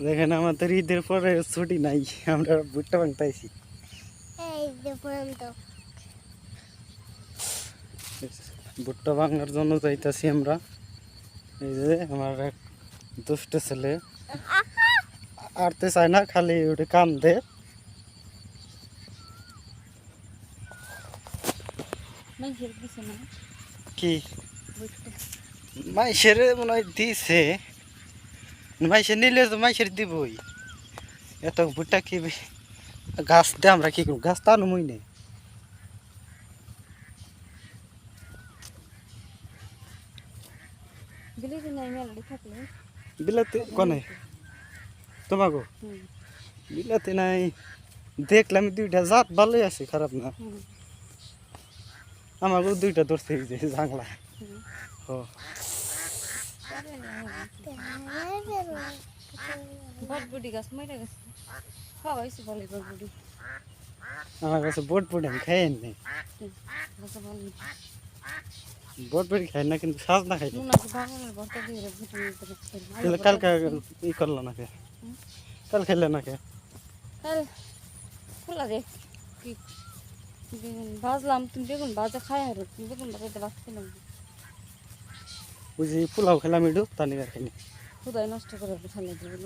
দেখেন আমাদের ঈদের পরে ছুটি নাই, আমরা ভুট্টা ভাঙতাইছি। ভুট্টা ভাঙার জন্য যাইতাছি আমরা। এই যে আমার এক দুষ্ট ছেলে আরতে চায় না, খালি ওটা কান্দে। কি মাইসের মনে হয় দিছে, মাইসে নিলে তো মাইসের দিবই। এত ভুট্টা কি গাছ দে, আমরা কি করব, গাছ তা নমই নেই। বিলাতি কনে তোমাকে বিলাতি নাই, দেখলাম দুইটা জাত ভালোই আছে, খারাপ না। আমাকে দুইটা ধরছে জাংলা। ও বটবুটি গাছ মরে গেছে, খাওয়া হয়েছে বলে বটবুটি। আমার কাছে বটবুটি আমি খাই নি, বটবুটি খাই না, কিন্তু সাজ না খাই না। কালকে ই করলো না কে, কাল খেললে না কে? কাল খোলা রে কি বেগুন ভাজলাম, তুমি বেগুন ভাজা খাই আর তুমি বেগুন ভাজাতে বাঁচছিলাম, বুঝি পোলাও খেলাম একটু, তানি আর খাইনি। খুদাই নষ্ট করে ফেলে দিল।